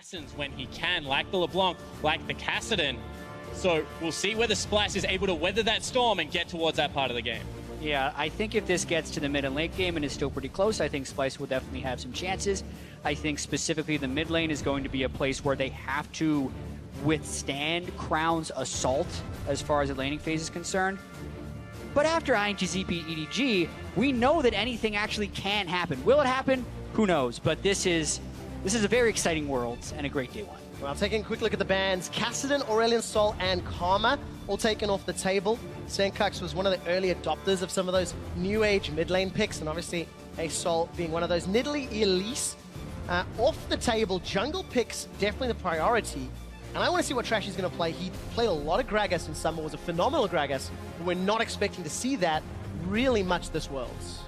assassins when he can, like the LeBlanc, like the Kassadin. So we'll see whether Splyce is able to weather that storm and get towards that part of the game. Yeah, I think if this gets to the mid and late game and is still pretty close, I think Splyce will definitely have some chances. I think specifically the mid lane is going to be a place where they have to withstand Crown's assault as far as the laning phase is concerned. But after INTZ beat EDG, we know that anything actually can happen. Will it happen? Who knows? But this is a very exciting world and a great day one. Well, taking a quick look at the bans, Kassadin, Aurelion Sol, and Karma all taken off the table. Senkux was one of the early adopters of some of those new age mid lane picks, and obviously a Sol being one of those. Nidalee Elise off the table. Jungle picks definitely the priority. And I want to see what Trash is going to play. He played a lot of Gragas in summer, was a phenomenal Gragas, but we're not expecting to see that really much this Worlds.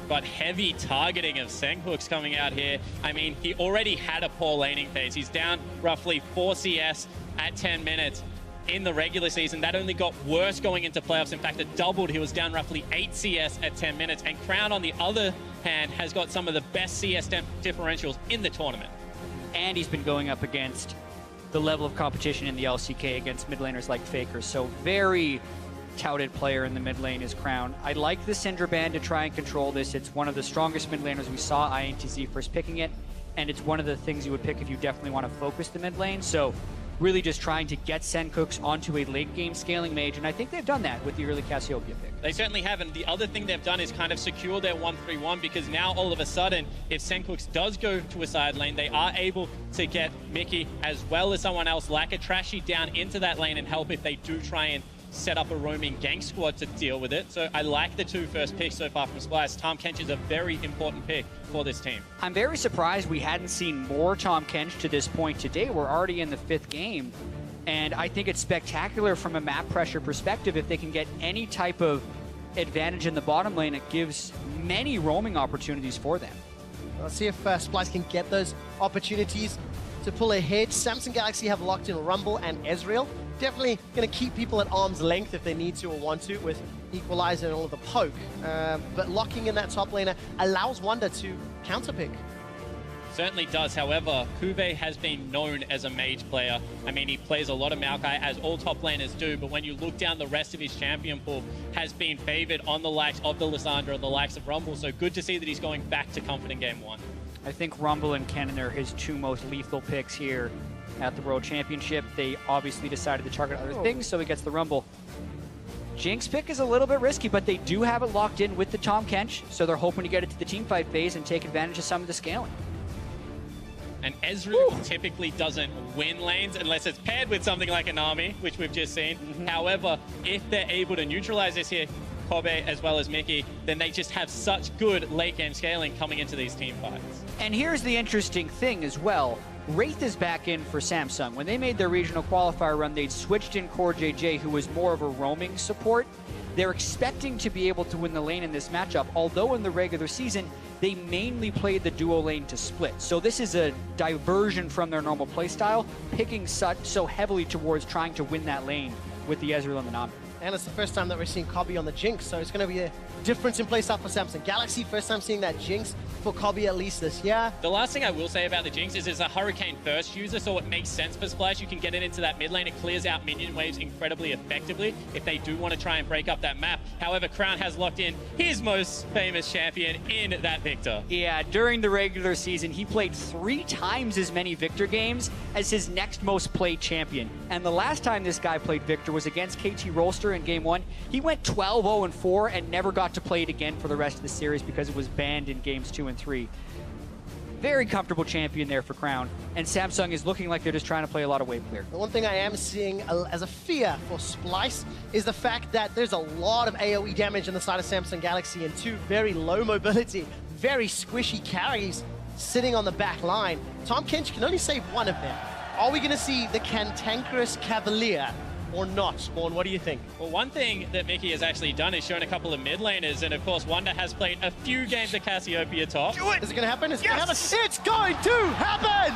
But heavy targeting of Senkux coming out here. I mean, he already had a poor laning phase. He's down roughly 4 CS at 10 minutes in the regular season. That only got worse going into playoffs. In fact, it doubled. He was down roughly 8 CS at 10 minutes. And Crown, on the other hand, has got some of the best CS differentials in the tournament. And he's been going up against the level of competition in the LCK against mid laners like Faker. So very touted player in the mid lane is Crown. I like the Syndra ban to try and control this. It's one of the strongest mid laners. We saw INTZ first picking it, and it's one of the things you would pick if you definitely want to focus the mid lane. So really just trying to get Senkux onto a late game scaling mage, and I think they've done that with the early Cassiopeia pick. They certainly have, and the other thing they've done is kind of secure their 1-3-1, because now all of a sudden, if Senkux does go to a side lane, they are able to get Mickey as well as someone else like a Trashy down into that lane and help if they do try and set up a roaming gank squad to deal with it. So I like the 2 first picks so far from Splyce. Tahm Kench is a very important pick for this team. I'm very surprised we hadn't seen more Tahm Kench to this point today. We're already in the 5th game. And I think it's spectacular from a map pressure perspective. If they can get any type of advantage in the bottom lane, it gives many roaming opportunities for them. Let's see if Splyce can get those opportunities to pull ahead. Samsung Galaxy have locked in Rumble and Ezreal. Definitely going to keep people at arm's length if they need to or want to with Equalizer and all of the poke. But locking in that top laner allows Wonder to counterpick. Certainly does. However, Kuve has been known as a mage player. I mean, he plays a lot of Maokai, as all top laners do, but when you look down the rest of his champion pool, has been favored on the likes of the Lissandra and the likes of Rumble, so good to see that he's going back to Comfort in Game 1. I think Rumble and Kennen are his 2 most lethal picks here at the World Championship. They obviously decided to target other things, so he gets the Rumble. Jinx pick is a little bit risky, but they do have it locked in with the Tahm Kench, so they're hoping to get it to the teamfight phase and take advantage of some of the scaling. And Ezreal typically doesn't win lanes unless it's paired with something like a Nami, which we've just seen. However, if they're able to neutralize this here, Kobe as well as Mickey, then they just have such good late game scaling coming into these team fights. And here's the interesting thing as well. Wraith is back in for Samsung. When they made their regional qualifier run, they'd switched in Core JJ, who was more of a roaming support. They're expecting to be able to win the lane in this matchup, although in the regular season, they mainly played the duo lane to split. So this is a diversion from their normal playstyle, picking so heavily towards trying to win that lane with the Ezreal and the Nami. And it's the first time that we're seeing Kobe on the Jinx, so it's going to be a difference in playstyle for Samsung Galaxy. First time seeing that Jinx for Kobe at least this year. The last thing I will say about the Jinx is it's a Hurricane first user, so it makes sense for Splyce. You can get it into that mid lane. It clears out minion waves incredibly effectively if they do want to try and break up that map. However, Crown has locked in his most famous champion in that Victor. Yeah, during the regular season, he played 3 times as many Victor games as his next most played champion. And the last time this guy played Victor was against KT Rolster in Game 1. He went 12-0-4 and never got to play it again for the rest of the series because it was banned in Games 2 and 3. Very comfortable champion there for Crown, and Samsung is looking like they're just trying to play a lot of wave clear. The one thing I am seeing as a fear for Splyce is the fact that there's a lot of AoE damage on the side of Samsung Galaxy and 2 very low mobility, very squishy carries sitting on the back line. Tahm Kench can only save one of them. Are we going to see the Cantankerous Cavalier or not? Spawn, what do you think? Well, one thing that Mickey has actually done is shown a couple of mid laners, and of course Wonder has played a few games at Cassiopeia top. Do it! Is it going to happen? Is it going to happen? It's going to happen!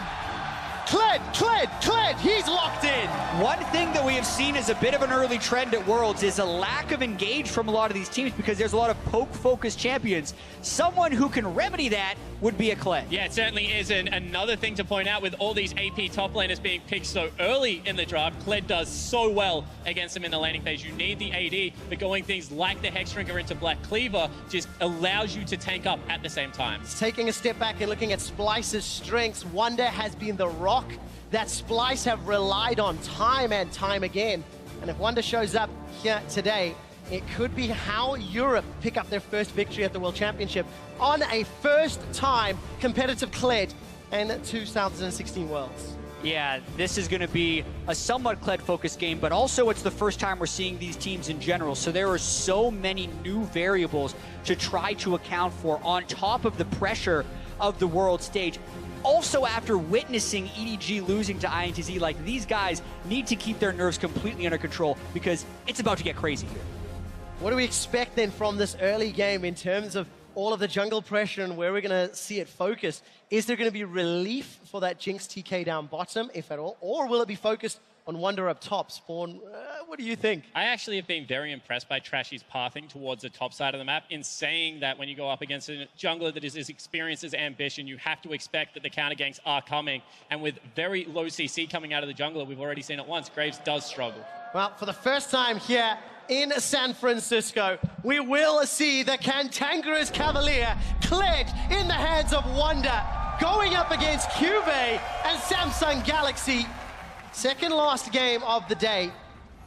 Clay Kled, he's locked in. One thing that we have seen as a bit of an early trend at Worlds is a lack of engage from a lot of these teams because there's a lot of poke-focused champions. Someone who can remedy that would be a Kled. Yeah, it certainly is. And another thing to point out with all these AP top laners being picked so early in the draft, Kled does so well against them in the laning phase. You need the AD, but going things like the Hexdrinker into Black Cleaver just allows you to tank up at the same time. Taking a step back and looking at Splyce's strengths, Wonder has been the rock that Splyce have relied on time and time again. And if Wonder shows up here today, it could be how Europe pick up their first victory at the World Championship on a first-time competitive Kled in 2016 Worlds. Yeah, this is going to be a somewhat Kled-focused game, but also it's the first time we're seeing these teams in general, so there are so many new variables to try to account for on top of the pressure of the world stage. Also, after witnessing EDG losing to INTZ, like, these guys need to keep their nerves completely under control because it's about to get crazy here. What do we expect then from this early game in terms of all of the jungle pressure and where we're going to see it focused? Is there going to be relief for that Jinx TK down bottom, if at all? Or will it be focused on Wonder up top? Spawn, what do you think? I actually have been very impressed by Trashy's pathing towards the top side of the map in saying that when you go up against a jungler that is as experienced as Ambition, you have to expect that the counter ganks are coming. And with very low CC coming out of the jungler, we've already seen it once, Graves does struggle. Well, for the first time here in San Francisco, we will see the Cantankerous Cavalier Kled in the hands of Wonder, going up against Cuvée and Samsung Galaxy. Second last game of the day,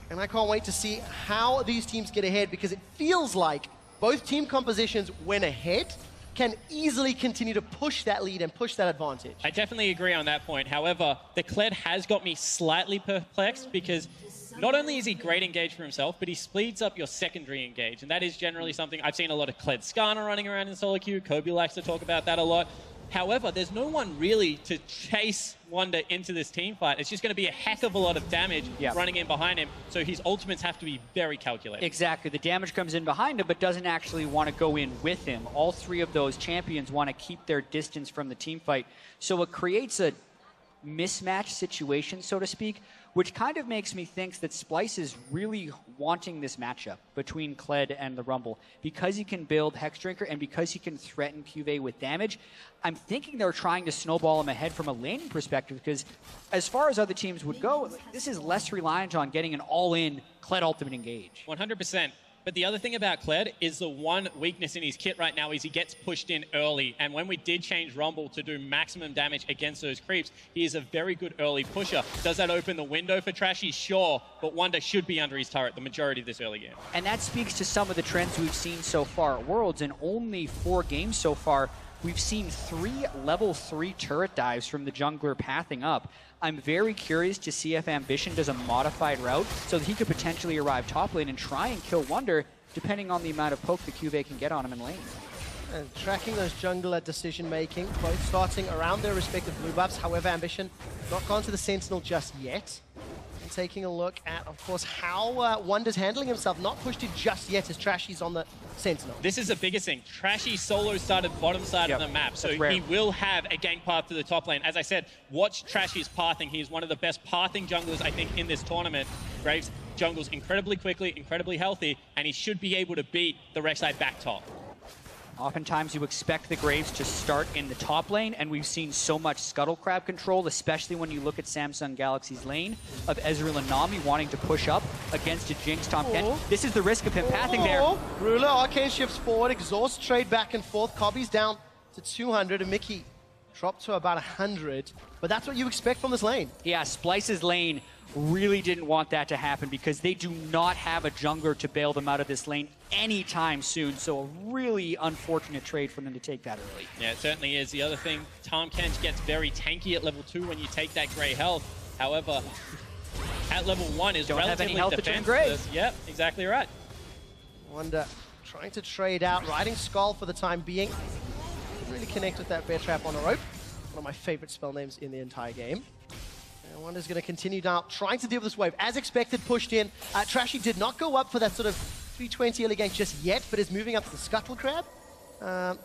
and I can't wait to see how these teams get ahead because it feels like both team compositions, when ahead, can easily continue to push that lead and push that advantage. I definitely agree on that point. However, the Kled has got me slightly perplexed because not only is he great engage for himself, but he speeds up your secondary engage, and that is generally something I've seen a lot of Kled Skarner running around in solo queue. Kobe likes to talk about that a lot. However, there's no one really to chase Wonder into this team fight. It's just going to be a heck of a lot of damage running in behind him, so his ultimates have to be very calculated. Exactly. The damage comes in behind him, but doesn't actually want to go in with him. All three of those champions want to keep their distance from the team fight, so it creates a mismatch situation, so to speak, which kind of makes me think that Splyce is really wanting this matchup between Kled and the Rumble. Because he can build Hexdrinker and because he can threaten Cuvée with damage, I'm thinking they're trying to snowball him ahead from a laning perspective because as far as other teams would go, this is less reliant on getting an all-in Kled ultimate engage. 100%. But the other thing about Kled is the one weakness in his kit right now is he gets pushed in early. And when we did change Rumble to do maximum damage against those creeps, he is a very good early pusher. Does that open the window for Trashy? Sure, but Wonder should be under his turret the majority of this early game. And that speaks to some of the trends we've seen so far at Worlds. In only 4 games so far, we've seen 3 level 3 turret dives from the jungler pathing up. I'm very curious to see if Ambition does a modified route so that he could potentially arrive top lane and try and kill Wonder, depending on the amount of poke the Cuvée can get on him in lane. And tracking those jungler decision-making, both starting around their respective blue buffs. However, Ambition not gone to the Sentinel just yet. And taking a look at, of course, how Wonder's handling himself. Not pushed it just yet as Trashy's on the Sentinel. This is the biggest thing. Trashy solo started bottom side of the map, so he will have a gank path to the top lane. As I said, watch Trashy's pathing. He is one of the best pathing junglers, I think, in this tournament. Graves jungles incredibly quickly, incredibly healthy, and he should be able to beat the Rek'Sai back top. Oftentimes you expect the Graves to start in the top lane, and we've seen so much Scuttle Crab control, especially when you look at Samsung Galaxy's lane of Ezreal and Nami wanting to push up against a Jinx Tom Kent. This is the risk of him pathing there. Ruler, Arcane shifts forward, exhaust trade back and forth. Kobe's down to 200, and Mickey dropped to about 100. But that's what you expect from this lane. Yeah, Splyce's lane really didn't want that to happen because they do not have a jungler to bail them out of this lane anytime soon. So a really unfortunate trade for them to take that early. Yeah, it certainly is. The other thing, Tom Kent gets very tanky at level 2 when you take that gray health. However, at level 1 is don't have any relatively health to turn gray. Yep, exactly right. Wonder trying to trade out, riding Skull for the time being. Didn't really connect with that bear trap on a rope. One of my favorite spell names in the entire game. And Wonder's going to continue now, trying to deal with this wave. As expected, pushed in. Trashy did not go up for that sort of 320 early gank just yet, but is moving up to the Scuttle Crab.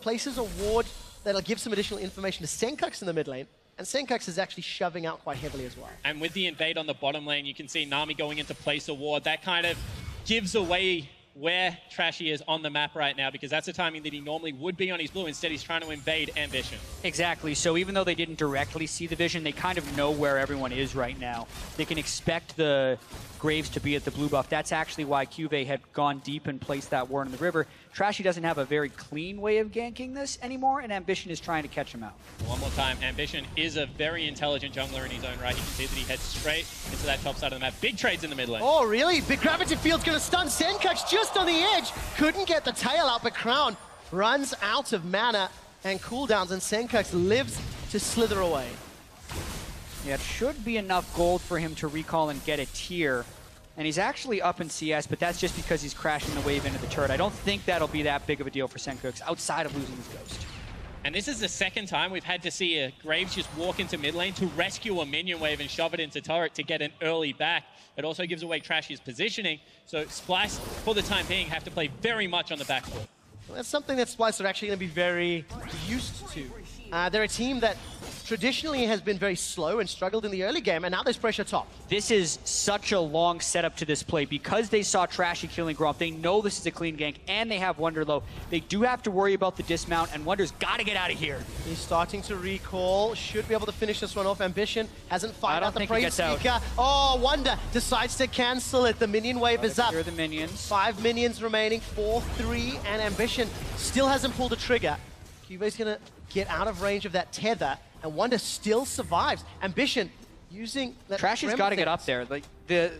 Places a ward that'll give some additional information to Senkux in the mid lane. And Senkux is actually shoving out quite heavily as well. And with the invade on the bottom lane, you can see Nami going into place a ward. That kind of gives away where Trashy is on the map right now, because that's the timing that he normally would be on his blue. Instead, he's trying to invade Ambition. Exactly. So even though they didn't directly see the vision, they kind of know where everyone is right now. They can expect the Graves to be at the blue buff. That's actually why Cuvée had gone deep and placed that ward in the river. Trashy doesn't have a very clean way of ganking this anymore, and Ambition is trying to catch him out. One more time, Ambition is a very intelligent jungler in his own right. You can see that he heads straight into that top side of the map. Big trades in the mid lane. Oh, really? Big Gravity Field's going to stun Senkux just on the edge. Couldn't get the tail out, but Crown runs out of mana and cooldowns, and Senkux lives to slither away. Yeah, it should be enough gold for him to recall and get a tier. And he's actually up in CS, but that's just because he's crashing the wave into the turret. I don't think that'll be that big of a deal for Senkux outside of losing his ghost. And this is the second time we've had to see a Graves just walk into mid lane to rescue a minion wave and shove it into turret to get an early back. It also gives away Trashy's positioning, so Splyce, for the time being, have to play very much on the back foot. Well, that's something that Splyce are actually going to be very used to. They're a team that traditionally has been very slow and struggled in the early game, and now there's pressure top. This is such a long setup to this play. Because they saw Trashy killing Gromp, they know this is a clean gank, and they have Wonder low. They do have to worry about the dismount, and Wonder's got to get out of here. He's starting to recall, should be able to finish this one off. Ambition hasn't fired out the Frame Speaker. Oh, Wonder decides to cancel it. The minion wave is up. Here are the minions. 5 minions remaining, 4-3, and Ambition still hasn't pulled a trigger. Cuvé's going to get out of range of that tether, and Wonder still survives. Ambition using that. Trashy's got to get up there. Like the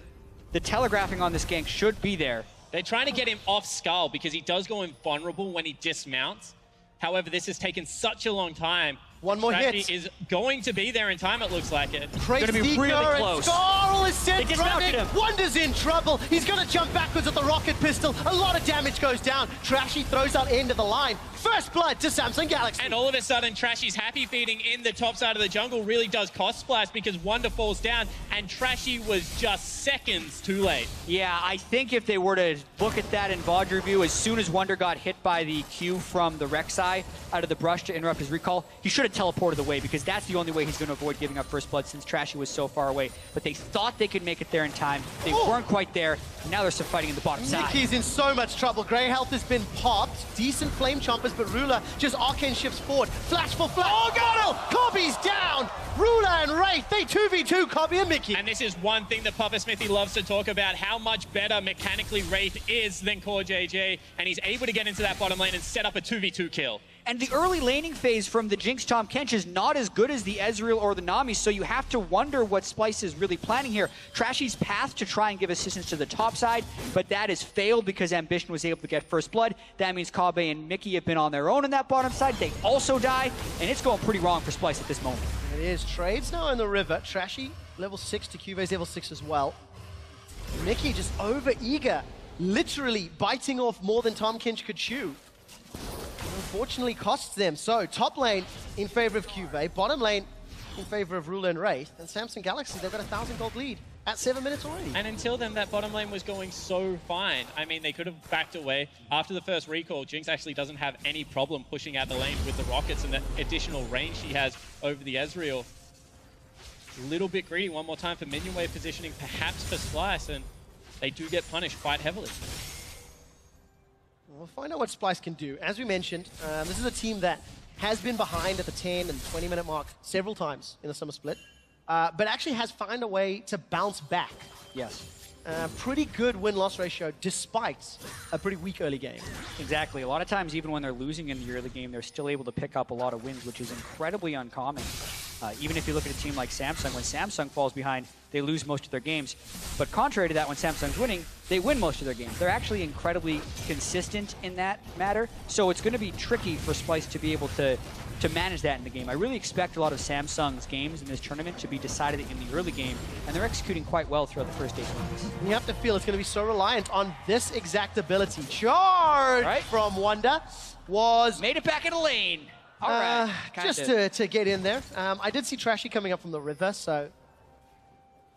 telegraphing on this gank should be there. They're trying to get him off Skull because he does go invulnerable when he dismounts. However, this has taken such a long time. One more Trashy hit. is going to be there in time, it looks like it. Going to be really close. Scarl is sent They dismounted him. Wonder's in trouble. He's going to jump backwards at the rocket pistol. A lot of damage goes down. Trashy throws out end of the line. First blood to Samsung Galaxy. And all of a sudden, Trashy's happy feeding in the top side of the jungle really does cost Splyce because Wonder falls down, and Trashy was just seconds too late. Yeah, I think if they were to look at that in VOD review, as soon as Wonder got hit by the Q from the Rek'Sai out of the brush to interrupt his recall, he should have teleported away because that's the only way he's going to avoid giving up first blood since Trashy was so far away. But they thought they could make it there in time. They weren't quite there. And now there's some fighting in the bottom side. Nicky's in so much trouble. Grey health has been popped. Decent flame chompers, but Ruler just arcane shifts forward. Flash for flash. Oh, God! Cobby's down! Ruler and Wraith, they 2v2 Cobby and Mickey. And this is one thing that Papa Smithy loves to talk about, how much better mechanically Wraith is than Core JJ, and he's able to get into that bottom lane and set up a 2v2 kill. And the early laning phase from the Jinx Tahm Kench is not as good as the Ezreal or the Nami, so you have to wonder what Splyce is really planning here. Trashy's path to try and give assistance to the top side, but that has failed because Ambition was able to get first blood. That means Kabe and Mickey have been on their own in that bottom side. They also die, and it's going pretty wrong for Splyce at this moment. It is. Trades now in the river. Trashy, level 6 to Cuvé's level 6 as well. Mickey just over-eager, literally biting off more than Tahm Kench could chew. Unfortunately costs them. So top lane in favor of Cuvée, bottom lane in favor of Ruler and Wraith, and Samsung Galaxy, they've got a 1,000 gold lead at 7 minutes already. And until then, that bottom lane was going so fine. I mean, they could have backed away. After the first recall, Jinx actually doesn't have any problem pushing out the lane with the rockets and the additional range she has over the Ezreal. A little bit greedy. One more time for minion wave positioning, perhaps for Splyce, and they do get punished quite heavily. We'll find out what Splyce can do. As we mentioned, this is a team that has been behind at the 10 and 20-minute mark several times in the summer split, but actually has found a way to bounce back. Yes. Pretty good win-loss ratio despite a pretty weak early game. Exactly. A lot of times, even when they're losing in the early game, they're still able to pick up a lot of wins, which is incredibly uncommon. Even if you look at a team like Samsung, when Samsung falls behind, they lose most of their games. But contrary to that, when Samsung's winning, they win most of their games. They're actually incredibly consistent in that matter. So it's going to be tricky for Splyce to be able to manage that in the game. I really expect a lot of Samsung's games in this tournament to be decided in the early game, and they're executing quite well throughout the first 8 minutes. You have to feel it's going to be so reliant on this exact ability. Charge from Wonder was... Made it back in the lane. All right. Just to get in there. I did see Trashy coming up from the river, so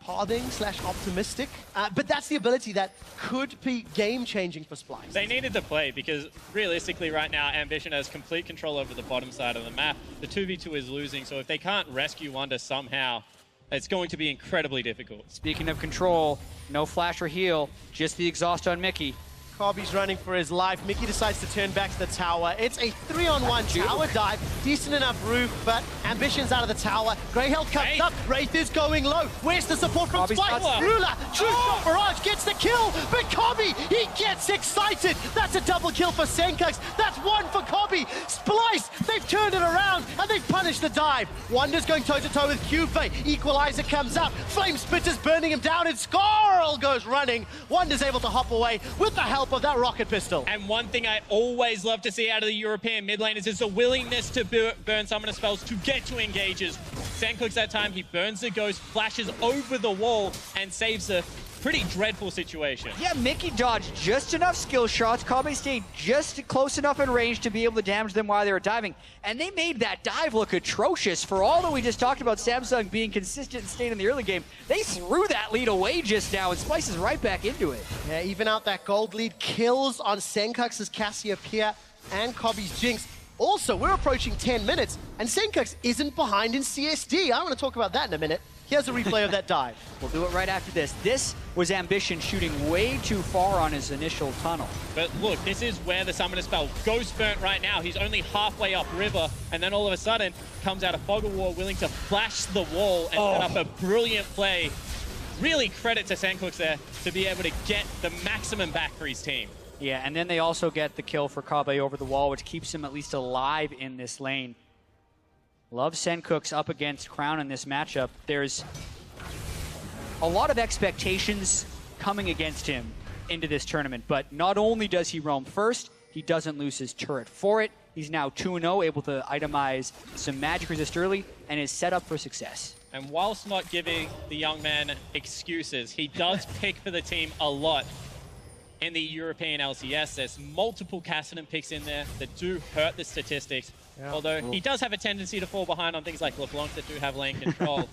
pathing / optimistic. But that's the ability that could be game-changing for Splyce. They needed to play because realistically right now, Ambition has complete control over the bottom side of the map. The 2v2 is losing, so if they can't rescue Wonder somehow, it's going to be incredibly difficult. Speaking of control, no flash or heal, just the exhaust on Mickey. Kobby's running for his life. Mickey decides to turn back to the tower. It's a 3-on-1 tower dive. Decent enough roof, but Ambition's out of the tower. Grey Hell comes up. Wraith is going low. Where's the support from Splyce? Ruler, true shot, Mirage gets the kill, but Kobby, he gets excited. That's a double kill for Senkux. That's one for Kobby. Splyce, they've turned it around, and they've punished the dive. Wonder's going toe-to-toe with Cube-Fay. Equalizer comes up. Flame Spitter's burning him down, and Skarl goes running. Wonder's able to hop away with the help of that rocket pistol. And one thing I always love to see out of the European mid laners is the willingness to burn summoner spells to get to engages. Senkux that time, he burns the ghost, flashes over the wall, and saves a pretty dreadful situation. Yeah, Mickey dodged just enough skill shots. Kobby stayed just close enough in range to be able to damage them while they were diving. And they made that dive look atrocious. For all that we just talked about Samsung being consistent and staying in the early game, they threw that lead away just now, and Splyce is right back into it. Yeah, even out that gold lead. Kills on Senkux's Cassiopeia and Kobby's Jinx. Also, we're approaching 10 minutes, and Senkux isn't behind in CSD. I want to talk about that in a minute. Here's a replay of that dive. We'll do it right after this. This was Ambition shooting way too far on his initial tunnel. But look, this is where the summoner spell goes burnt right now. He's only halfway up river, and then all of a sudden comes out of Fog of War willing to flash the wall and set up a brilliant play. Really credit to Senkux there to be able to get the maximum back for his team. Yeah, and then they also get the kill for Kobby over the wall, which keeps him at least alive in this lane. Love Senkux up against Crown in this matchup. There's a lot of expectations coming against him into this tournament, but not only does he roam first, he doesn't lose his turret for it. He's now 2-0, able to itemize some magic resist early, and is set up for success. And whilst not giving the young man excuses, he does pick for the team a lot in the European LCS. There's multiple Kassadin picks in there that do hurt the statistics, although he does have a tendency to fall behind on things like LeBlanc that do have lane control,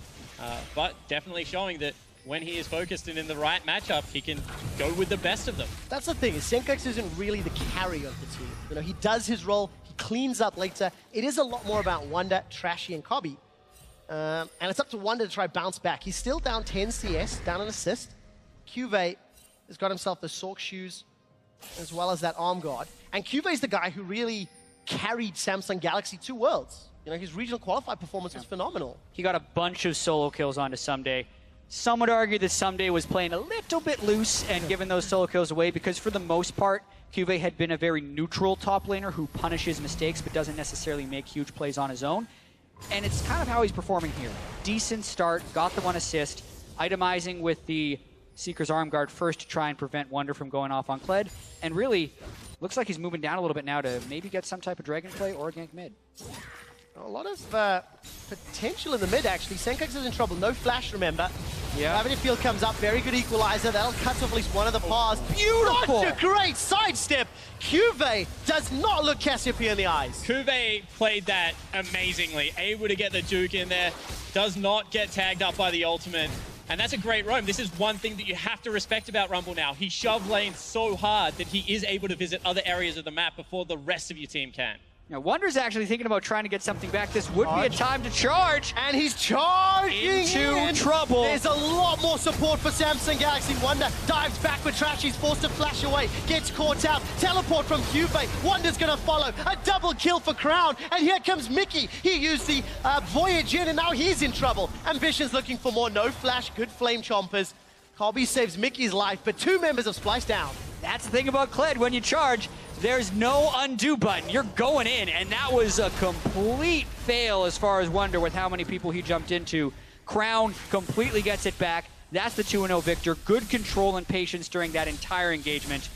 but definitely showing that when he is focused and in the right matchup, he can go with the best of them. That's the thing, is Senkux isn't really the carry of the team. You know, he does his role, he cleans up later. It is a lot more about Wonder, Trashy, and Kobby. And it's up to Wonder to try bounce back. He's still down 10 CS, down an assist. Cuvée has got himself the Sork shoes as well as that arm guard. And Cuvé's the guy who really carried Samsung Galaxy to Worlds. You know, his regional qualified performance was phenomenal. He got a bunch of solo kills onto Someday. Some would argue that Someday was playing a little bit loose and giving those solo kills away because for the most part, Cuvée had been a very neutral top laner who punishes mistakes but doesn't necessarily make huge plays on his own. And it's kind of how he's performing here. Decent start, got the 1 assist, itemizing with the Seeker's arm guard first to try and prevent Wonder from going off on Kled, and really looks like he's moving down a little bit now to maybe get some type of dragon play or gank mid. A lot of potential in the mid, actually. Senkux is in trouble. No flash, remember. Yeah. Gravity Field comes up. Very good equalizer. That'll cut off at least one of the paths. Beautiful! Such a great sidestep. Cuvée does not look Cassiopeia in the eyes. Cuvée played that amazingly. Able to get the Duke in there. Does not get tagged up by the ultimate. And that's a great roam. This is one thing that you have to respect about Rumble now. He shoved lanes so hard that he is able to visit other areas of the map before the rest of your team can. Now, Wonder's actually thinking about trying to get something back. This would be a time to charge. And he's charging into trouble. There's a lot more support for Samsung Galaxy. Wonder dives back with Trash. He's forced to flash away. Gets caught out. Teleport from Cuvée. Wonder's going to follow. A double kill for Crown. And here comes Mickey. He used the Voyage in, and now he's in trouble. Ambition's looking for more. No flash. Good flame chompers. Kobby saves Mickey's life, but 2 members of Splyce down. That's the thing about Kled. When you charge, there's no undo button. You're going in, and that was a complete fail as far as Wonder with how many people he jumped into. Crown completely gets it back. That's the 2-0 victor. Good control and patience during that entire engagement.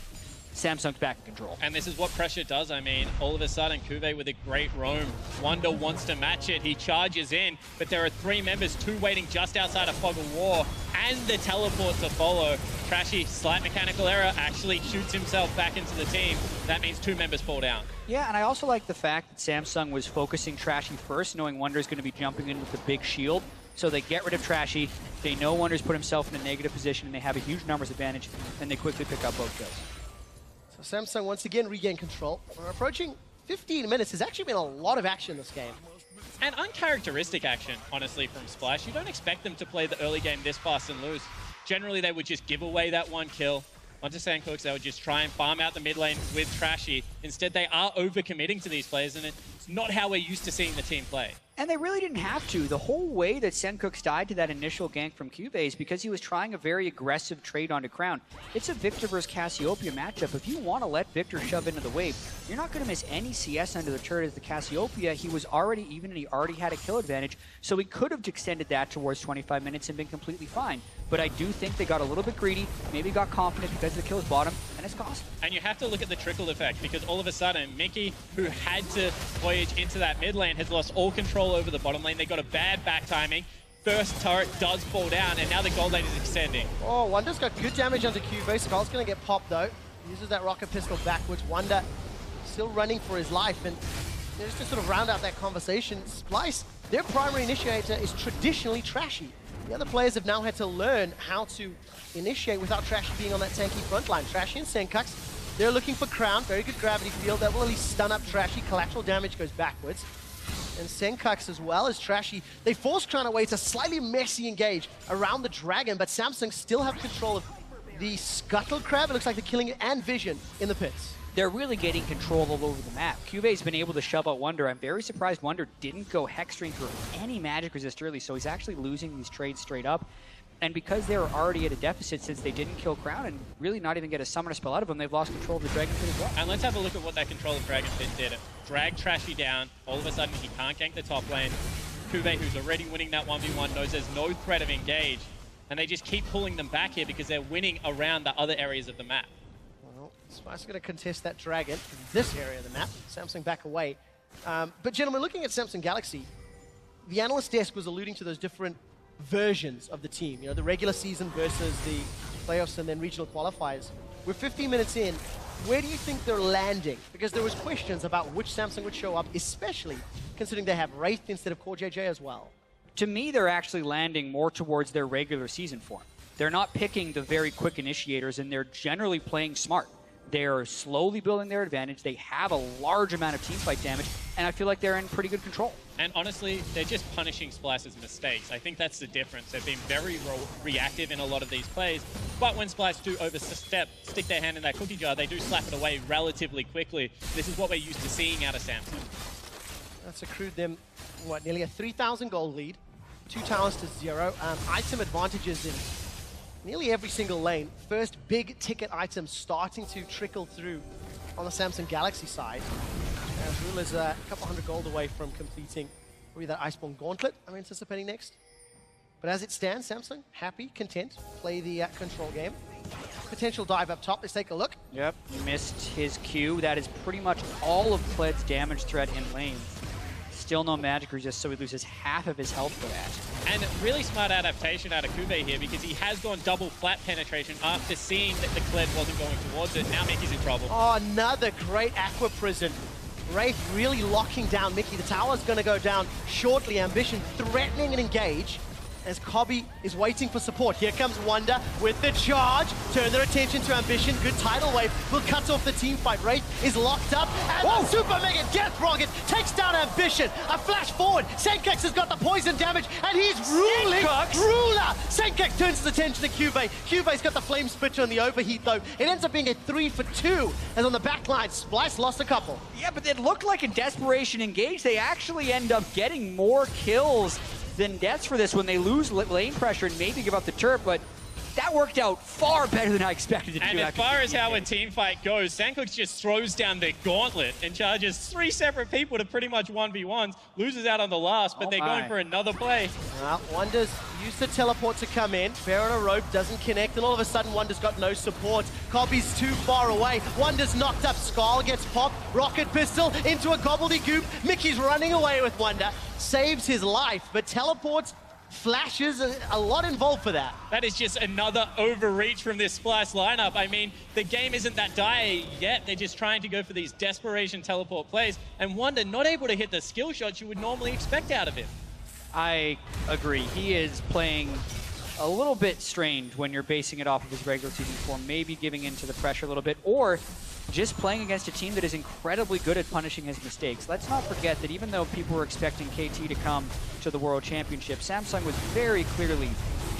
Samsung's back in control. And this is what pressure does. I mean, all of a sudden, Cuvée with a great roam. Wonder wants to match it. He charges in, but there are 3 members, 2 waiting just outside of Fog of War, and the teleport to follow. Trashy, slight mechanical error, actually shoots himself back into the team. That means 2 members fall down. Yeah, and I also like the fact that Samsung was focusing Trashy first, knowing Wonder's going to be jumping in with the big shield. So they get rid of Trashy. They know Wonder's put himself in a negative position, and they have a huge numbers advantage, and they quickly pick up both kills. So Samsung once again regain control. We're approaching 15 minutes. There's actually been a lot of action in this game. And uncharacteristic action, honestly, from Splyce. You don't expect them to play the early game this fast and lose. Generally, they would just give away that one kill onto SandCooks. They would just try and farm out the mid lane with Trashy. Instead, they are overcommitting to these players, and it's not how we're used to seeing the team play. And they really didn't have to. The whole way that SandCooks died to that initial gank from Cube is because he was trying a very aggressive trade onto Crown. It's a Victor versus Cassiopeia matchup. If you want to let Victor shove into the wave, you're not going to miss any CS under the turret as the Cassiopeia. He was already even, and he already had a kill advantage, so he could have extended that towards 25 minutes and been completely fine. But I do think they got a little bit greedy, maybe got confident because the kills bottom, and it's cost. And you have to look at the trickle effect, because all of a sudden, Mickey, who had to voyage into that mid lane, has lost all control over the bottom lane. They got a bad back timing. First turret does fall down, and now the gold lane is extending. Oh, Wonder's got good damage onto Cubase. Skull's going to get popped, though. Uses that rocket pistol backwards. Wonder still running for his life. And just to sort of round out that conversation, Splyce, their primary initiator is traditionally Trashy. The other players have now had to learn how to initiate without Trashy being on that tanky front line. Trashy and SandCooks, they're looking for Crown. Very good gravity field. That will at least stun up Trashy. Collateral damage goes backwards. And SandCooks as well as Trashy, they force Crown away. It's a slightly messy engage around the Dragon, but Samsung still have control of the Scuttle Crab. It looks like they're killing it, and Vision in the pits. They're really getting control all over the map. Cube's been able to shove out Wonder. I'm very surprised Wonder didn't go Hexstream for any magic resist early, so he's actually losing these trades straight up. And because they were already at a deficit since they didn't kill Crown and really not even get a summoner spell out of them, they've lost control of the Dragon Pit as well. And let's have a look at what that control of Dragon Pit did. It dragged Trashy down. All of a sudden, he can't gank the top lane. Kube, who's already winning that 1v1, knows there's no threat of engage. And they just keep pulling them back here because they're winning around the other areas of the map. Well, Splyce going to contest that Dragon in this area of the map. Samsung back away. But gentlemen, looking at Samsung Galaxy, the analyst desk was alluding to those different versions of the team. You know, the regular season versus the playoffs and then regional qualifiers. We're 15 minutes in. Where do you think they're landing? Because there was questions about which Samsung would show up, especially considering they have Wraith instead of Core JJ as well. To me, they're actually landing more towards their regular season form. They're not picking the very quick initiators, and they're generally playing smart. They're slowly building their advantage. They have a large amount of teamfight damage, and I feel like they're in pretty good control. And honestly, they're just punishing Splyce's mistakes. I think that's the difference. They've been very reactive in a lot of these plays, but when Splyce do overstep, stick their hand in that cookie jar, they do slap it away relatively quickly. This is what we're used to seeing out of Samsung. That's accrued them, what, nearly a 3,000 gold lead, 2 towers to 0. Item advantages in nearly every single lane. First big ticket item starting to trickle through on the Samsung Galaxy side. As Rule is a couple hundred gold away from completing probably that Iceborne Gauntlet I'm anticipating next. But as it stands, Samsung, happy, content, play the control game. Potential dive up top, let's take a look. Yep, missed his Q. That is pretty much all of Pled's damage threat in lane. Still no magic resist, so he loses half of his health for that. And really smart adaptation out of Kube here, because he has gone double flat penetration after seeing that the Kled wasn't going towards it. Now Mickey's in trouble. Oh, another great Aqua Prison. Wraith really locking down Mickey. The tower's going to go down shortly. Ambition threatening an engage as Cobby is waiting for support. Here comes Wonder with the charge. Turn their attention to Ambition. Good tidal wave will cut off the team fight. Wraith is locked up, and the Super Mega Death Rocket takes down Ambition. A flash forward. SandCooks has got the poison damage, and he's ruling. Ruler! SandCooks turns his attention to Cube. Cube's got the flame spitter on the overheat, though. It ends up being a 3 for 2, as on the back line, Splyce lost a couple. Yeah, but it looked like a desperation engage. They actually end up getting more kills than deaths for this when they lose lane pressure and maybe give up the turret, but that worked out far better than I expected it to. And as far as how a team fight goes, SandCooks just throws down their gauntlet and charges 3 separate people to pretty much 1v1s, loses out on the last, but they're going for another play. Well, Wonder's used the teleport to come in. Bear on a rope doesn't connect, and all of a sudden Wonder's got no support. Cobby's too far away. Wonder's knocked up. Skull gets popped. Rocket pistol into a gobbledygook. Mickey's running away with Wonder. Saves his life, but teleports, flashes, a lot involved for that. That is just another overreach from this Splyce lineup. I mean, the game isn't that dire yet. They're just trying to go for these desperation teleport plays, and Wonder not able to hit the skill shots you would normally expect out of him. I agree. He is playing a little bit strained when you're basing it off of his regular season form, maybe giving into the pressure a little bit, or just playing against a team that is incredibly good at punishing his mistakes. Let's not forget that even though people were expecting KT to come to the World Championship, Samsung was very clearly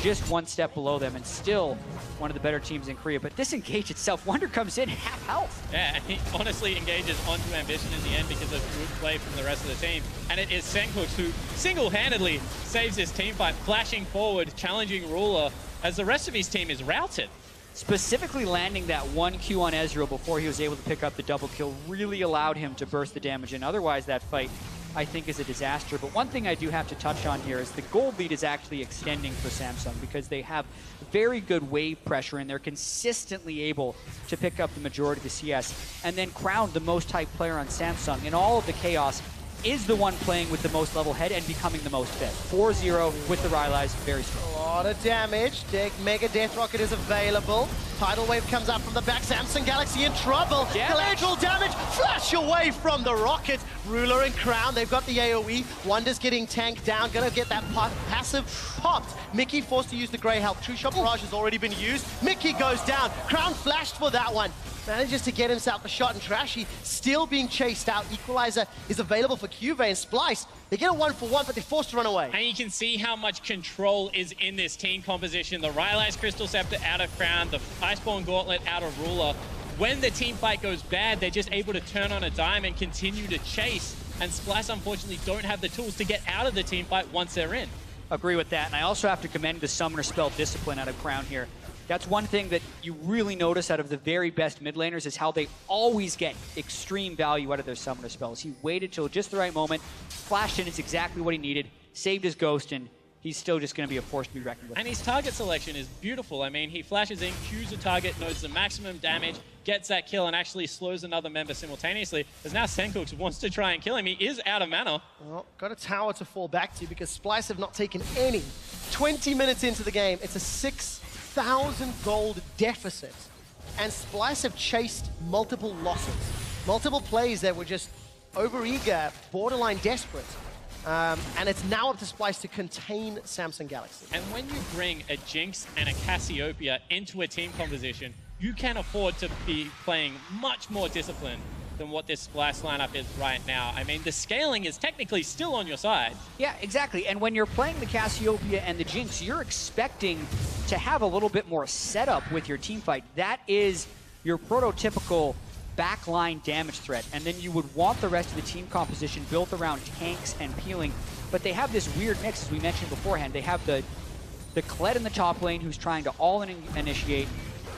just one step below them and still one of the better teams in Korea. But this engage itself, Wonder comes in half health. Yeah, and he honestly engages onto Ambition in the end because of good play from the rest of the team. And it is Sencooks who single-handedly saves his team fight, flashing forward, challenging Ruler as the rest of his team is routed. Specifically landing that 1Q on Ezreal before he was able to pick up the double kill really allowed him to burst the damage in. Otherwise, that fight, I think, is a disaster. But one thing I do have to touch on here is the gold lead is actually extending for Samsung because they have very good wave pressure and they're consistently able to pick up the majority of the CS. And then Crown, the most hyped player on Samsung in all of the chaos, is the one playing with the most level head and becoming the most fit. 4-0 with the Rylai's, very strong. A lot of damage. Mega Death Rocket is available. Tidal Wave comes out from the back. Samsung Galaxy in trouble. Collateral damage. Flash away from the Rocket. Ruler and Crown, they've got the AoE. Wonder's getting tanked down. Gonna get that passive popped. Mickey forced to use the Grey Help. True Shot Barrage has already been used. Mickey goes down. Crown flashed for that one. Manages to get himself a shot, and Trashy still being chased out. Equalizer is available for QV and Splyce. They get a 1-for-1, but they're forced to run away. And you can see how much control is in this team composition. The Rylai's Crystal Scepter out of Crown, the Iceborne Gauntlet out of Ruler. When the team fight goes bad, they're just able to turn on a dime and continue to chase. And Splyce, unfortunately, don't have the tools to get out of the team fight once they're in. Agree with that, and I also have to commend the Summoner Spell Discipline out of Crown here. That's one thing that you really notice out of the very best mid laners is how they always get extreme value out of their Summoner Spells. He waited till just the right moment, flashed in, it's exactly what he needed, saved his ghost, and he's still just going to be a force to be reckoned with. And his target selection is beautiful. I mean, he flashes in, cues a target, knows the maximum damage, gets that kill, and actually slows another member simultaneously. As now Sencooks wants to try and kill him. He is out of mana. Well, got a tower to fall back to because Splyce have not taken any. 20 minutes into the game, it's a 6,000 gold deficit. And Splyce have chased multiple losses. Multiple plays that were just overeager, borderline desperate. And it's now up to Splyce to contain Samsung Galaxy. And when you bring a Jinx and a Cassiopeia into a team composition, you can afford to be playing much more disciplined than what this Splyce lineup is right now. I mean, the scaling is technically still on your side. Yeah, exactly. And when you're playing the Cassiopeia and the Jinx, you're expecting to have a little bit more setup with your team fight. That is your prototypical backline damage threat, and then you would want the rest of the team composition built around tanks and peeling, but they have this weird mix, as we mentioned beforehand. They have the Kled in the top lane who's trying to all-in-initiate.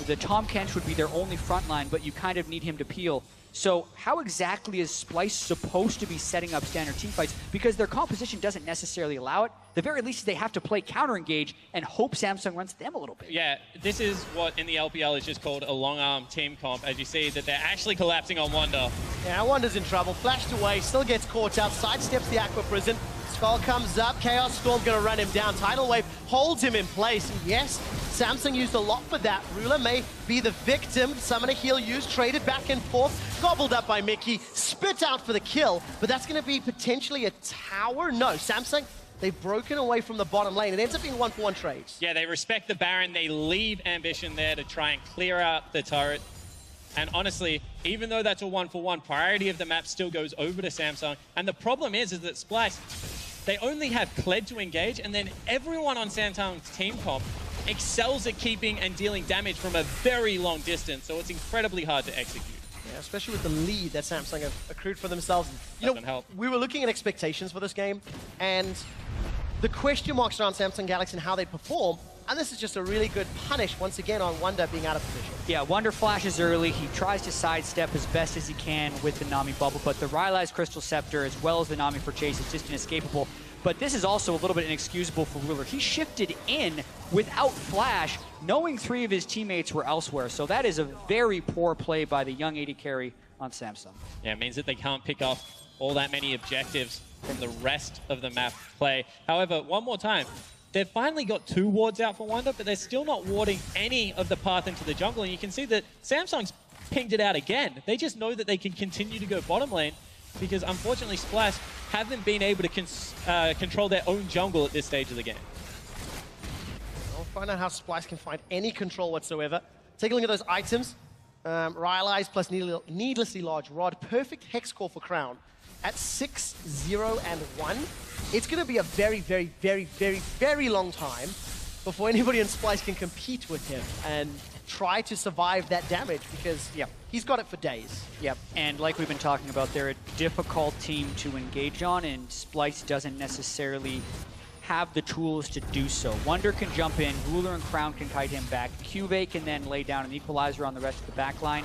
The Tom Kench would be their only front line, but you kind of need him to peel. So how exactly is Splyce supposed to be setting up standard team fights? Because their composition doesn't necessarily allow it. The very least, they have to play counter-engage and hope Samsung runs them a little bit. Yeah, this is what in the LPL is just called a long-arm team comp, as you see that they're actually collapsing on Wonder. Yeah, Wonder's in trouble. Flashed away, still gets caught out, sidesteps the Aqua Prison. Skull comes up, Chaos Storm gonna run him down. Tidal Wave holds him in place. And yes, Samsung used a lot for that. Ruler may be the victim. Summoner heal used, traded back and forth, gobbled up by Mickey, spit out for the kill, but that's gonna be potentially a tower? No, Samsung, they've broken away from the bottom lane. It ends up being 1-for-1 trades. Yeah, they respect the Baron. They leave Ambition there to try and clear out the turret. And honestly, even though that's a 1-for-1, priority of the map still goes over to Samsung. And the problem is that Splyce, they only have Kled to engage, and then everyone on Samsung's team comp excels at keeping and dealing damage from a very long distance, so it's incredibly hard to execute. Yeah, especially with the lead that Samsung have accrued for themselves. Doesn't help. We were looking at expectations for this game, and the question marks around Samsung Galaxy and how they perform, and this is just a really good punish, once again, on Wonder being out of position. Yeah, Wonder flashes early. He tries to sidestep as best as he can with the Nami bubble, but the Rylai's Crystal Scepter, as well as the Nami for Chase, is just inescapable. But this is also a little bit inexcusable for Ruler. He shifted in without flash, knowing 3 of his teammates were elsewhere. So that is a very poor play by the young AD carry on Samsung. Yeah, it means that they can't pick off all that many objectives from the rest of the map play. However, one more time, they've finally got 2 wards out for Wonder, but they're still not warding any of the path into the jungle. And you can see that Samsung's pinged it out again. They just know that they can continue to go bottom lane. because unfortunately Splyce haven't been able to control their own jungle at this stage of the game. We'll find out how Splyce can find any control whatsoever. Take a look at those items. Rylai's plus needlessly large rod. Perfect hex core for Crown. At 6, 0, and 1, it's going to be a very, very, very, very, very long time before anybody in Splyce can compete with him and try to survive that damage, because he's got it for days. Yep, and like we've been talking about, they're a difficult team to engage on, and Splyce doesn't necessarily have the tools to do so. Wunder can jump in, Ruler and Crown can kite him back, Cuvée can then lay down an equalizer on the rest of the backline.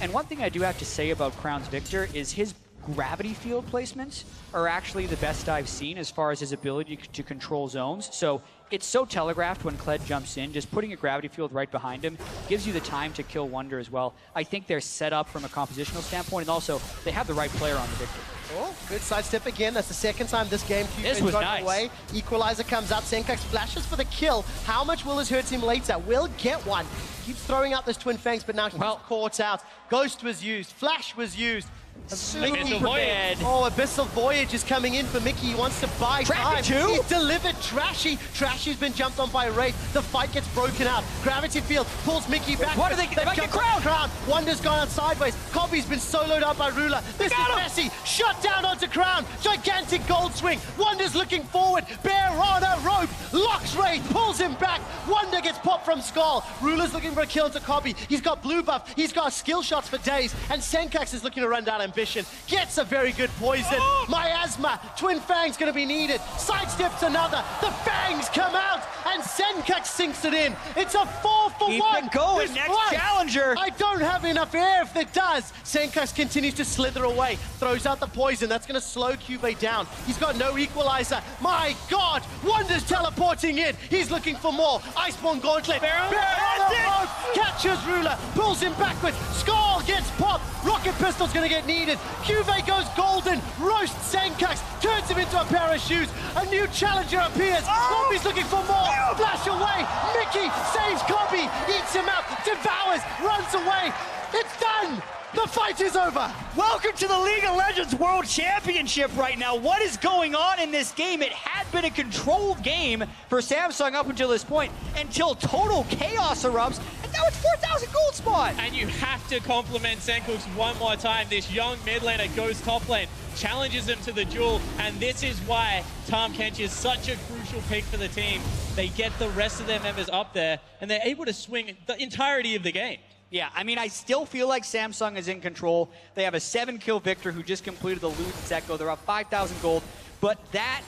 And one thing I do have to say about Crown's Victor is his gravity field placements are actually the best I've seen as far as his ability to control zones. So it's so telegraphed when Kled jumps in, just putting a gravity field right behind him gives you the time to kill Wunder as well. I think they're set up from a compositional standpoint, and also they have the right player on the Victor. Oh, good sidestep again. That's the second time this game. This was nice. Away. Equalizer comes out. Senkux flashes for the kill. How much will this hurt him later? Will get one. Keeps throwing out those twin fangs, but now he's caught out. Ghost was used. Flash was used. Abyssal Voyage. Oh, Abyssal Voyage is coming in for Mickey. He wants to buy time. He's delivered Trashy. Trashy's been jumped on by Wraith. The fight gets broken out. Gravity Field pulls Mickey back. What are they might get Crown? Wunder's gone out sideways. Cobby's been soloed out by Ruler. This is messy. Shut down onto Crown. Gigantic gold swing. Wunder's looking forward. Bear on a rope. Locks Wraith. Pulls him back. Wunder gets popped from Skull. Ruler's looking for a kill into Cobby. He's got blue buff. He's got skill shots for days. And Senkux is looking to run down Ambition. Gets a very good poison. Miasma. Twin Fangs going to be needed. Sidesteps another. The Fangs come out. And Senkux sinks it in. It's a 4-for-1. Keep it going. Next challenger. I don't have enough air if it does. Senkux continues to slither away. Throws out the poison. That's going to slow Cuvée down. He's got no equalizer. My God. Wunder's teleporting in. He's looking for more. Iceborne Gauntlet. Bear on the rope. Catches Ruler. Pulls him backwards. Skull gets popped. Rocket Pistol's going to get needed. Cuvée goes golden. Roasts Senkux. Turns him into a pair of shoes. A new challenger appears. Cobby's looking for more. Flash away. Mickey saves Cobby. Eats him up. Devours. Runs away. It's done. The fight is over. Welcome to the League of Legends World Championship right now. What is going on in this game? It had been a controlled game for Samsung up until this point, until total chaos erupts, and now it's 4,000 gold spot. And you have to compliment Senkux one more time. This young mid laner goes top lane, challenges him to the duel, and this is why Tahm Kench is such a crucial pick for the team. They get the rest of their members up there, and they're able to swing the entirety of the game. Yeah, I mean, I still feel like Samsung is in control. They have a 7-kill Victor who just completed the loot and Zeko. They're up 5,000 gold. But that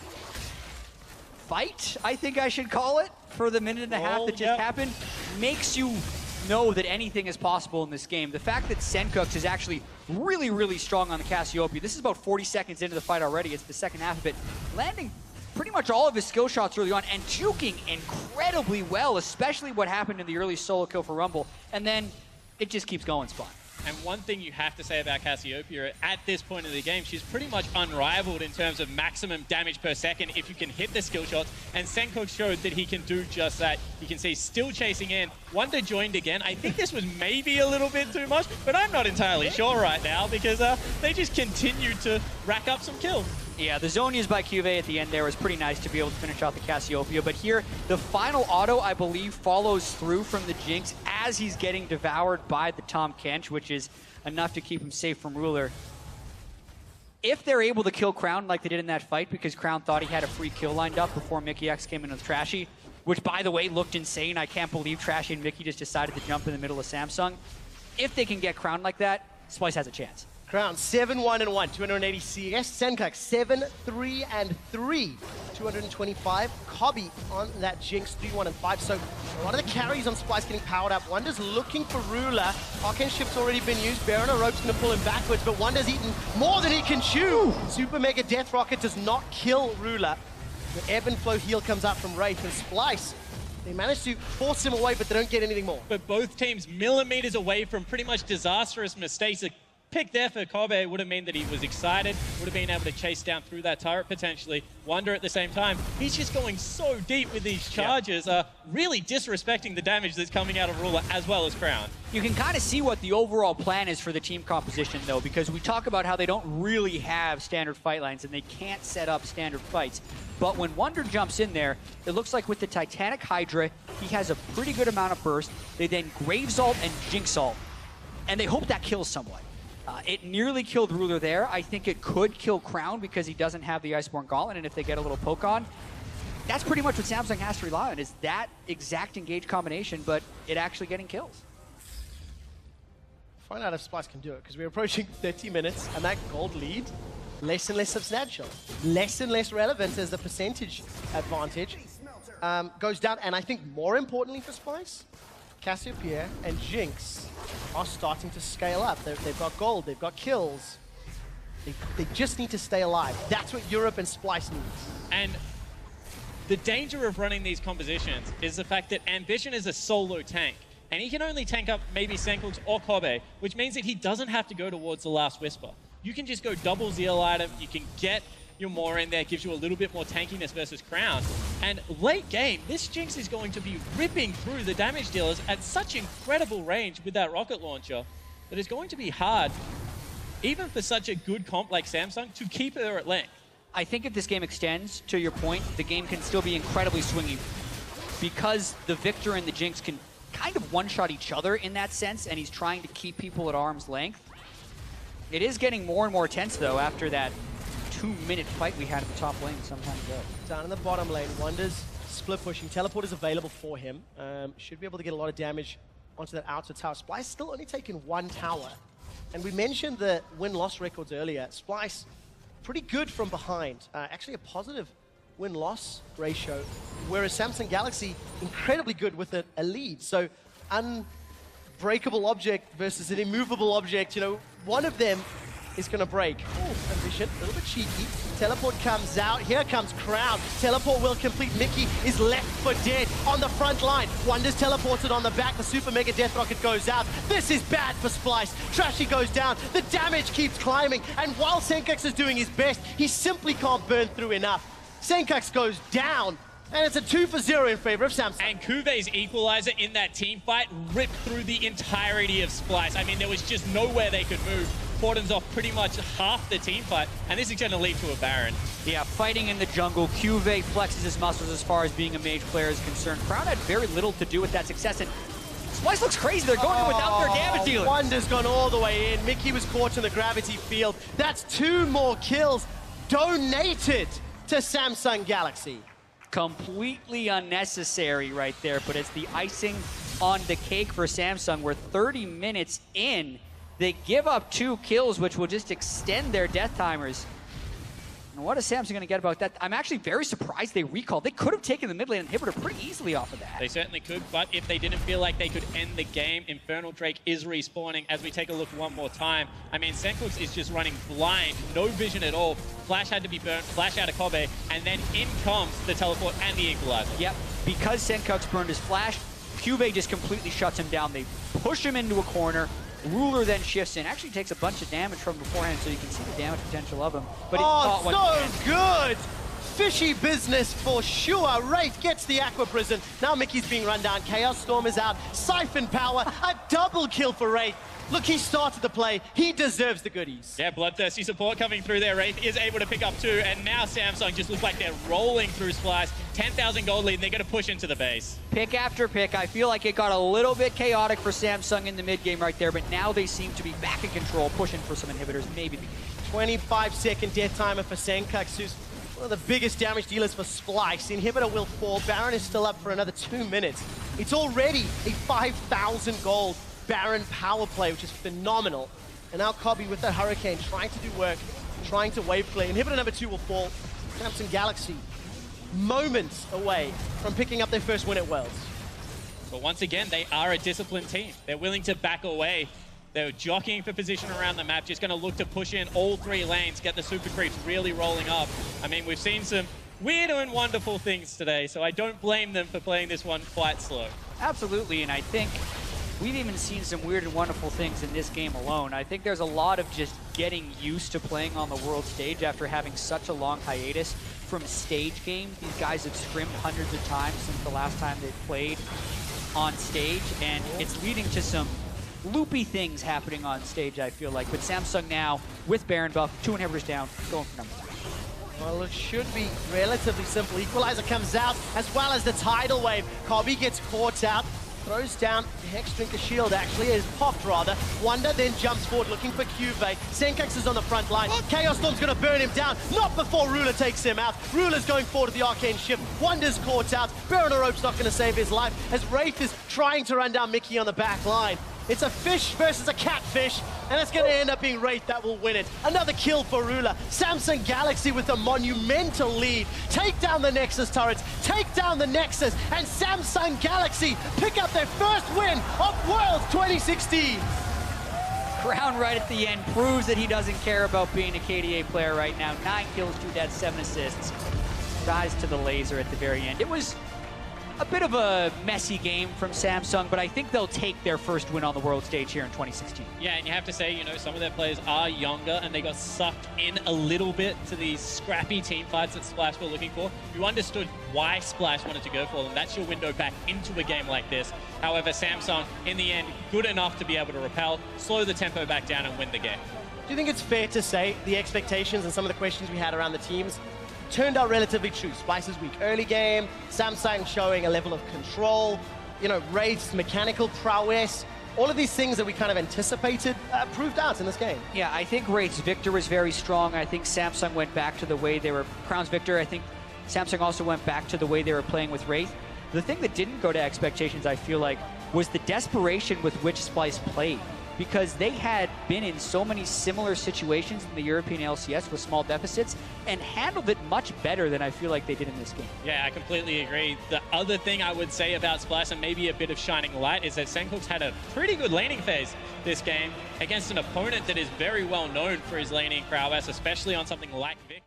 fight, I think I should call it, for the minute and a half that just happened, makes you know that anything is possible in this game. The fact that Senkux is actually really, really strong on the Cassiopeia. This is about 40 seconds into the fight already. It's the second half of it. Landing pretty much all of his skill shots early on and juking incredibly well, especially what happened in the early solo kill for Rumble. And then it just keeps going, Spawn. And one thing you have to say about Cassiopeia, at this point of the game, she's pretty much unrivaled in terms of maximum damage per second if you can hit the skill shots. And Senkux showed that he can do just that. You can see still chasing in. Wunder joined again. I think this was maybe a little bit too much, but I'm not entirely sure right now because they just continued to rack up some kills. Yeah, the Zonias by Cuvée at the end there was pretty nice to be able to finish off the Cassiopeia, but here, the final auto, I believe, follows through from the Jinx as he's getting devoured by the Tahm Kench, which is enough to keep him safe from Ruler. If they're able to kill Crown like they did in that fight, because Crown thought he had a free kill lined up before Mickey X came in with Trashy, which, by the way, looked insane. I can't believe Trashy and Mickey just decided to jump in the middle of Samsung. If they can get Crown like that, Splyce has a chance. Crown 7-1-1, 280 CS. Senkux 7-3-3, 225. Cobby on that Jinx 3-1-5. So a lot of the carries on Splyce getting powered up. Wunder's looking for Ruler. Arcane Ship's already been used. Baron a rope's going to pull him backwards, but Wunder's eaten more than he can chew. Super Mega Death Rocket does not kill Ruler. The ebb and flow heal comes out from Wraith, and Splyce, they managed to force him away, but they don't get anything more. But both teams millimeters away from pretty much disastrous mistakes. pick there for Kobe would have meant that he was excited, would have been able to chase down through that turret potentially. Wonder at the same time, he's just going so deep with these charges, really disrespecting the damage that's coming out of Ruler as well as Crown. You can kind of see what the overall plan is for the team composition, though, because we talk about how they don't really have standard fight lines and they can't set up standard fights. But when Wonder jumps in there, it looks like with the Titanic Hydra, he has a pretty good amount of burst. They then Graves ult and Jinx ult, and they hope that kills someone. It nearly killed Ruler there. I think it could kill Crown because he doesn't have the Iceborne Gauntlet, and if they get a little poke on, that's pretty much what Samsung has to rely on, is that exact engage combination, but it actually getting kills. Find out if Splyce can do it, because we're approaching 30 minutes, and that gold lead, less and less substantial, less and less relevant as the percentage advantage goes down. And I think more importantly for Splyce, Cassiopeia and Jinx are starting to scale up. They've got gold, they've got kills. They just need to stay alive. That's what Europe and Splyce needs. And the danger of running these compositions is the fact that Ambition is a solo tank. And he can only tank up maybe Senklux or Kobe, which means that he doesn't have to go towards the last Whisper. You can just go double Zeal item, you can get your more in there, gives you a little bit more tankiness versus Crown. And late game, this Jinx is going to be ripping through the damage dealers at such incredible range with that rocket launcher that it's going to be hard, even for such a good comp like Samsung, to keep her at length. I think if this game extends, to your point, the game can still be incredibly swingy because the Victor and the Jinx can kind of one-shot each other in that sense, and he's trying to keep people at arm's length. It is getting more and more tense, though, after that 2-minute fight we had at the top lane some time ago. Down in the bottom lane, Wonder's split pushing. Teleport is available for him. Should be able to get a lot of damage onto that outer tower. Splyce still only taken 1 tower. And we mentioned the win-loss records earlier. Splyce, pretty good from behind. Actually a positive win-loss ratio, whereas Samsung Galaxy, incredibly good with a lead. So, unbreakable object versus an immovable object, you know, one of them is going to break. Oh, Ambition, a little bit cheeky. Teleport comes out. Here comes Crown. Teleport will complete. Mickey is left for dead on the front line. Wonder's teleported on the back. The Super Mega Death Rocket goes out. This is bad for Splyce. Trashy goes down. The damage keeps climbing. And while Senkax is doing his best, he simply can't burn through enough. Senkax goes down. And it's a 2-0 in favor of Samsung. And Kuve's equalizer in that team fight ripped through the entirety of Splyce. I mean, there was just nowhere they could move. Cordons off pretty much half the team fight, and this is going to lead to a Baron. Yeah, fighting in the jungle. Kuve flexes his muscles as far as being a mage player is concerned. Crown had very little to do with that success, and Splyce looks crazy. They're going in without their damage dealer. Wonder's gone all the way in. Mickey was caught in the gravity field. That's 2 more kills donated to Samsung Galaxy. Completely unnecessary right there, but it's the icing on the cake for Samsung. We're 30 minutes in. They give up 2 kills, which will just extend their death timers. And what is Samsung going to get about that? I'm actually very surprised they recalled. They could have taken the mid lane inhibitor pretty easily off of that. They certainly could, but if they didn't feel like they could end the game, Infernal Drake is respawning. As we take a look one more time, I mean, Senklux is just running blind, no vision at all. Flash had to be burnt, flash out of Kobe, and then in comes the teleport and the equalizer. Yep, because Senkax burned his flash, Cube just completely shuts him down. They push him into a corner. Ruler then shifts in, actually takes a bunch of damage from beforehand, so you can see the damage potential of him. But so good! Fishy business for sure. Wraith gets the Aqua Prison. Now Mickey's being run down. Chaos Storm is out. Siphon Power, a double kill for Wraith. Look, he started the play. He deserves the goodies. Yeah, bloodthirsty support coming through there. Wraith is able to pick up 2, and now Samsung just looks like they're rolling through Splyce. 10,000 gold lead, and they're going to push into the base. Pick after pick. I feel like it got a little bit chaotic for Samsung in the mid game right there, but now they seem to be back in control, pushing for some inhibitors, maybe. 25-second death timer for Senkax, who's one of the biggest damage dealers for Splyce. Inhibitor will fall. Baron is still up for another 2 minutes. It's already a 5,000 gold Baron power play, which is phenomenal. And now Kobe with that Hurricane trying to do work, trying to wave clear. Inhibitor number 2 will fall. Samsung Galaxy moments away from picking up their first win at Worlds. But once again, they are a disciplined team. They're willing to back away. They're jockeying for position around the map, just going to look to push in all 3 lanes, get the super creeps really rolling up. I mean, we've seen some weird and wonderful things today, so I don't blame them for playing this one quite slow. Absolutely, and I think we've even seen some weird and wonderful things in this game alone. I think there's a lot of just getting used to playing on the world stage after having such a long hiatus from stage games. These guys have scrimmed hundreds of times since the last time they played on stage, and it's leading to some loopy things happening on stage, I feel like. But Samsung now, with Baron buff, 2 inhibitors down, going for number 3. Well, it should be relatively simple. Equalizer comes out, as well as the tidal wave. Kobe gets caught out, throws down the Hex Drinker shield, actually, is popped rather. Wonder then jumps forward looking for Cuvee. Senkax is on the front line. Chaos Storm's gonna burn him down, not before Ruler takes him out. Ruler's going forward to the Arcane Shift. Wonder's caught out. Baron Rope's not gonna save his life, as Wraith is trying to run down Mickey on the back line. It's a fish versus a catfish, and it's going to end up being Wraith that will win it. Another kill for Ruler. Samsung Galaxy with a monumental lead. Take down the Nexus turrets, take down the Nexus, and Samsung Galaxy pick up their first win of Worlds 2016. Crown right at the end proves that he doesn't care about being a KDA player right now. 9 kills, 2 deaths, 7 assists. Rise to the laser at the very end. It was a bit of a messy game from Samsung, but I think they'll take their first win on the world stage here in 2016. Yeah, and you have to say, you know, some of their players are younger and they got sucked in a little bit to these scrappy team fights that Splyce were looking for. You understood why Splyce wanted to go for them. That's your window back into a game like this. However, Samsung, in the end, good enough to be able to repel, slow the tempo back down and win the game. Do you think it's fair to say the expectations and some of the questions we had around the teams turned out relatively true? Splyce's weak early game, Samsung showing a level of control, you know, Wraith's mechanical prowess, all of these things that we kind of anticipated proved out in this game. Yeah, I think Wraith's Victor was very strong. I think Samsung went back to the way they were, Crown's Victor, I think Samsung also went back to the way they were playing with Wraith. The thing that didn't go to expectations, I feel like, was the desperation with which Splyce played, because they had been in so many similar situations in the European LCS with small deficits and handled it much better than I feel like they did in this game. Yeah, I completely agree. The other thing I would say about Splyce, and maybe a bit of shining light, is that Senkook's had a pretty good laning phase this game against an opponent that is very well known for his laning prowess, especially on something like Vic.